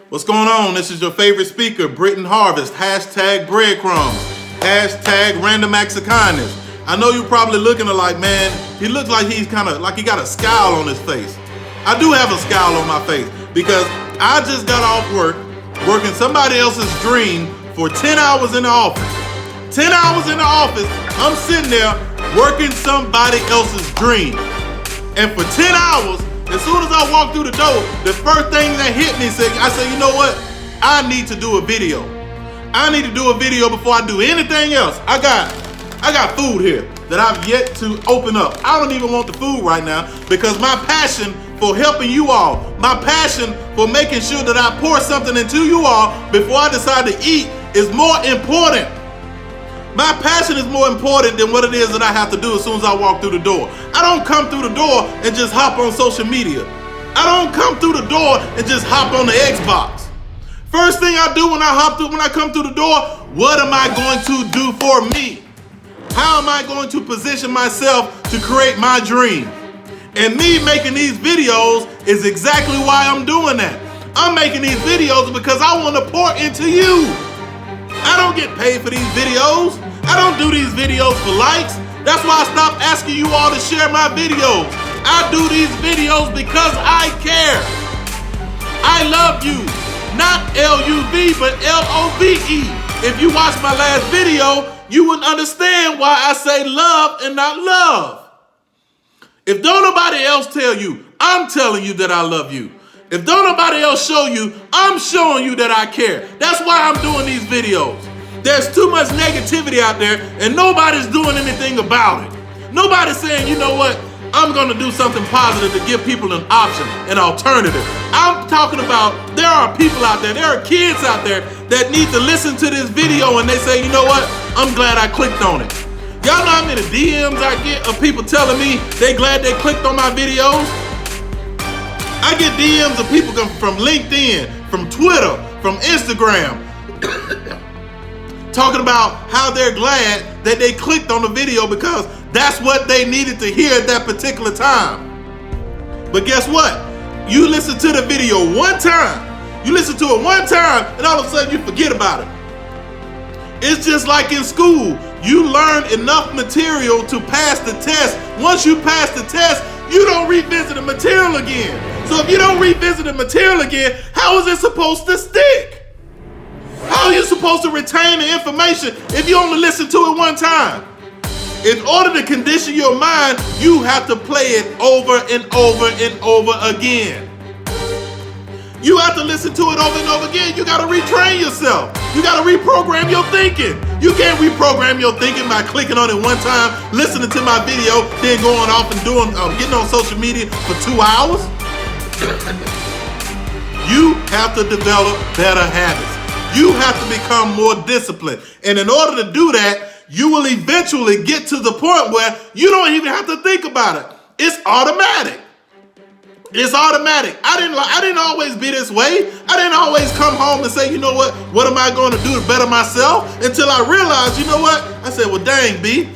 What's going on? This is your favorite speaker, Britton Harvest. Hashtag breadcrumbs. Hashtag random acts of kindness. I know you're probably looking at like, man, he looks like he's kind of like he got a scowl on his face. I do have a scowl on my face because I just got off work, working somebody else's dream for 10 hours in the office. 10 hours in the office, I'm sitting there working somebody else's dream. And for 10 hours, as soon as I walked through the door, the first thing that hit me, I said, you know what? I need to do a video. I need to do a video before I do anything else. I got food here that I've yet to open up. I don't even want the food right now because my passion for helping you all, my passion for making sure that I pour something into you all before I decide to eat is more important. My passion is more important than what it is that I have to do as soon as I walk through the door. I don't come through the door and just hop on social media. I don't come through the door and just hop on the Xbox. First thing I do when I come through the door, what am I going to do for me? How am I going to position myself to create my dream? And me making these videos is exactly why I'm doing that. I'm making these videos because I want to pour into you. I don't get paid for these videos. I don't do these videos for likes. That's why I stopped asking you all to share my videos. I do these videos because I care. I love you. Not L-U-V, but L-O-V-E. If you watched my last video, you would understand why I say love and not love. If don't nobody else tell you, I'm telling you that I love you. If don't nobody else show you, I'm showing you that I care. That's why I'm doing these videos. There's too much negativity out there and nobody's doing anything about it. Nobody's saying, you know what, I'm gonna do something positive to give people an option, an alternative. I'm talking about there are people out there are kids out there that need to listen to this video and they say, you know what, I'm glad I clicked on it. Y'all know how many DMs I get of people telling me they glad they clicked on my videos? I get DMs of people from LinkedIn, from Twitter, from Instagram, talking about how they're glad that they clicked on the video because that's what they needed to hear at that particular time. But guess what? You listen to the video one time, you listen to it one time, and all of a sudden you forget about it. It's just like in school. You learn enough material to pass the test. Once you pass the test, you don't revisit the material again. So if you don't revisit the material again, how is it supposed to stick? How are you supposed to retain the information if you only listen to it one time? In order to condition your mind, you have to play it over and over and over again. You have to listen to it over and over again. You got to retrain yourself. You got to reprogram your thinking. You can't reprogram your thinking by clicking on it one time, listening to my video, then going off and getting on social media for 2 hours. You have to develop better habits. You have to become more disciplined. And in order to do that, you will eventually get to the point where you don't even have to think about it. It's automatic. It's automatic. I didn't always be this way. I didn't always come home and say, you know what am I going to do to better myself? Until I realized, you know what? I said, well, dang, B,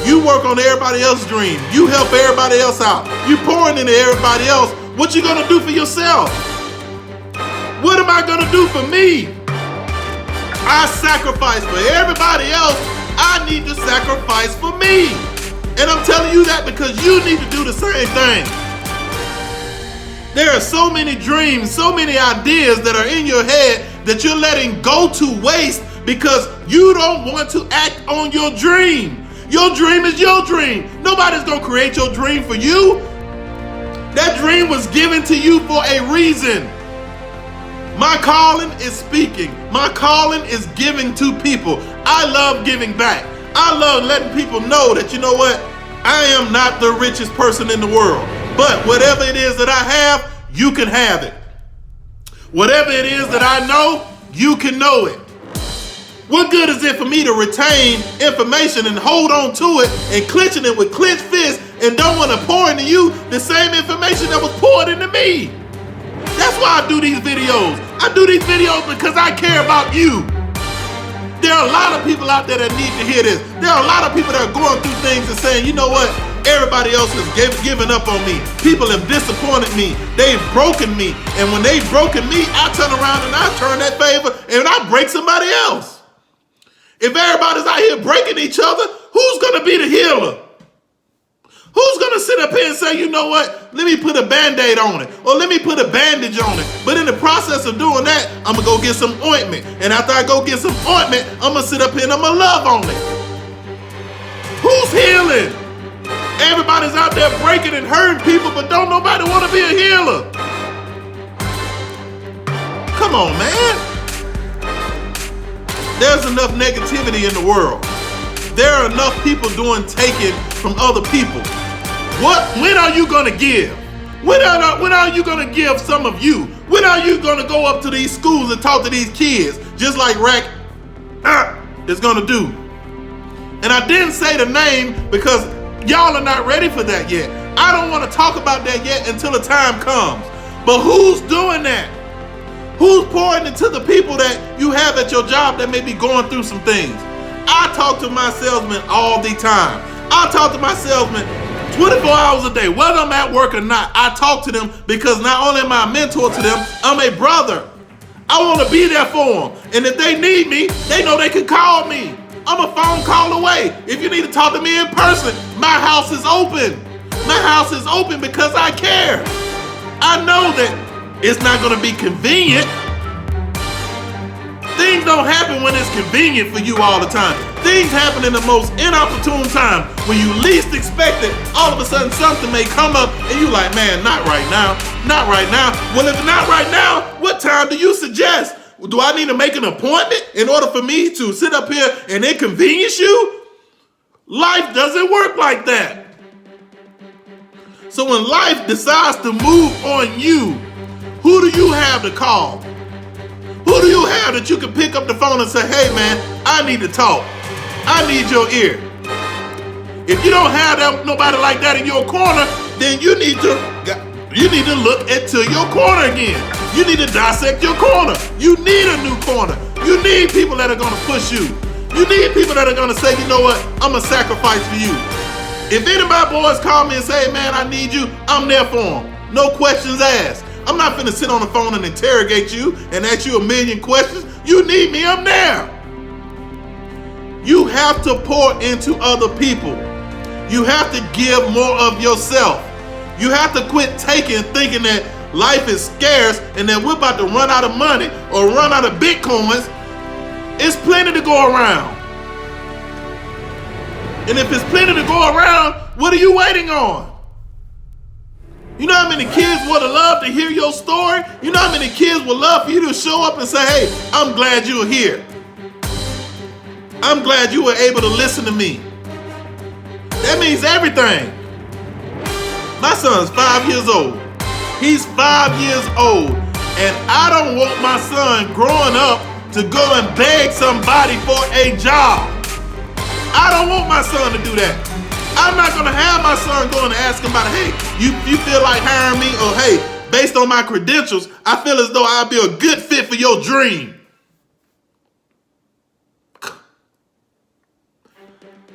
you work on everybody else's dream. You help everybody else out. You pouring into everybody else. What you going to do for yourself? What am I going to do for me? I sacrifice for everybody else. I need to sacrifice for me. And I'm telling you that because you need to do the same thing. There are so many dreams, so many ideas that are in your head that you're letting go to waste because you don't want to act on your dream. Your dream is your dream. Nobody's gonna create your dream for you. That dream was given to you for a reason. My calling is speaking. My calling is giving to people. I love giving back. I love letting people know that, you know what? I am not the richest person in the world. But whatever it is that I have, you can have it. Whatever it is that I know, you can know it. What good is it for me to retain information and hold on to it and clenching it with clenched fists and don't want to pour into you the same information that was poured into me? That's why I do these videos. I do these videos because I care about you. There are a lot of people out there that need to hear this. There are a lot of people that are going through things and saying, you know what? Everybody else has given up on me. People have disappointed me. They've broken me. And when they've broken me, I turn around and I turn that favor and I break somebody else. If everybody's out here breaking each other, who's going to be the healer? Who's going to sit up here and say, you know what, let me put a Band-Aid on it, or let me put a bandage on it. But in the process of doing that, I'm going to go get some ointment. And after I go get some ointment, I'm going to sit up here and I'm going to love on it. Who's healing? Everybody's out there breaking and hurting people, but don't nobody want to be a healer. Come on, man. There's enough negativity in the world. There are enough people taking from other people. When are you gonna give? When are you gonna give some of you? When are you gonna go up to these schools and talk to these kids, just like Rack is gonna do? And I didn't say the name because y'all are not ready for that yet. I don't want to talk about that yet until the time comes. But who's doing that? Who's pouring into the people that you have at your job that may be going through some things? I talk to my salesmen all the time. I talk to my salesmen 24 hours a day, whether I'm at work or not. I talk to them because not only am I a mentor to them, I'm a brother. I want to be there for them. And if they need me, they know they can call me. I'm a phone call away. If you need to talk to me in person, my house is open. My house is open because I care. I know that it's not going to be convenient. Things don't happen when it's convenient for you all the time. Things happen in the most inopportune time. When you least expect it, all of a sudden something may come up and you like, man, not right now, not right now. Well, if not right now, what time do you suggest? Do I need to make an appointment in order for me to sit up here and inconvenience you? Life doesn't work like that. So when life decides to move on you, who do you have to call? Who do you have that you can pick up the phone and say, hey man, I need to talk. I need your ear. If you don't have nobody like that in your corner, then you need to look into your corner again. You need to dissect your corner. You need a new corner. You need people that are going to push you. You need people that are going to say, you know what, I'm going to sacrifice for you. If any of my boys call me and say, man, I need you, I'm there for them. No questions asked. I'm not finna sit on the phone and interrogate you and ask you a million questions. You need me, I'm there. You have to pour into other people. You have to give more of yourself. You have to quit taking, thinking that life is scarce and that we're about to run out of money or run out of Bitcoins. It's plenty to go around. And if it's plenty to go around, what are you waiting on? You know how many kids would have loved to hear your story? You know how many kids would love for you to show up and say, hey, I'm glad you were here. I'm glad you were able to listen to me. That means everything. My son's 5 years old. He's 5 years old. And I don't want my son growing up to go and beg somebody for a job. I don't want my son to do that. I'm not going to have my son going and ask him about, hey, you feel like hiring me? Or hey, based on my credentials, I feel as though I'd be a good fit for your dream.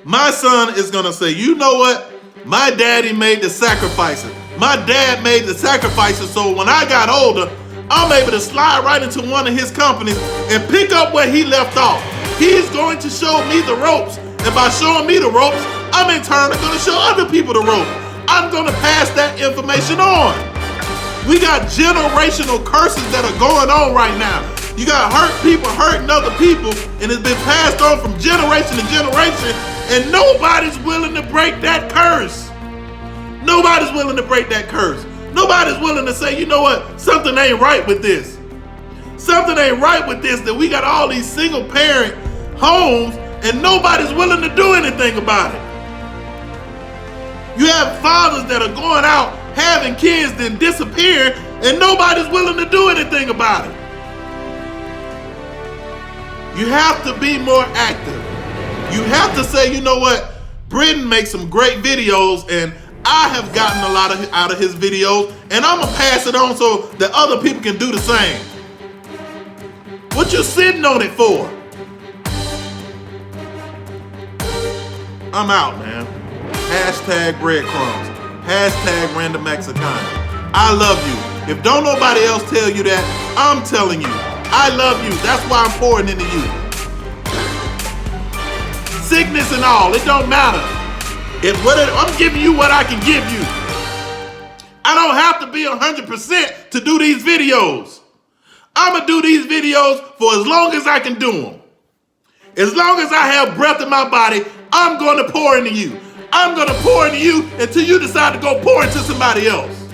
My son is going to say, you know what? My daddy made the sacrifices. My dad made the sacrifices, so when I got older, I'm able to slide right into one of his companies and pick up where he left off. He's going to show me the ropes. And by showing me the ropes, I'm in turn going to show other people the ropes. I'm going to pass that information on. We got generational curses that are going on right now. You got hurt people hurting other people, and it's been passed on from generation to generation, and nobody's willing to break that curse. Nobody's willing to break that curse. Nobody's willing to say, you know what, something ain't right with this. Something ain't right with this, that we got all these single parent homes and nobody's willing to do anything about it. You have fathers that are going out having kids then disappear and nobody's willing to do anything about it. You have to be more active. You have to say, you know what, Britton makes some great videos and I have gotten a lot out of his videos and I'm gonna pass it on so that other people can do the same. What you sitting on it for? I'm out, man. Hashtag breadcrumbs. Hashtag random Mexicana. I love you. If don't nobody else tell you that, I'm telling you. I love you. That's why I'm pouring into you. Sickness and all, it don't matter. I'm giving you what I can give you. I don't have to be 100% to do these videos. I'm going to do these videos for as long as I can do them. As long as I have breath in my body, I'm going to pour into you. I'm going to pour into you until you decide to go pour into somebody else.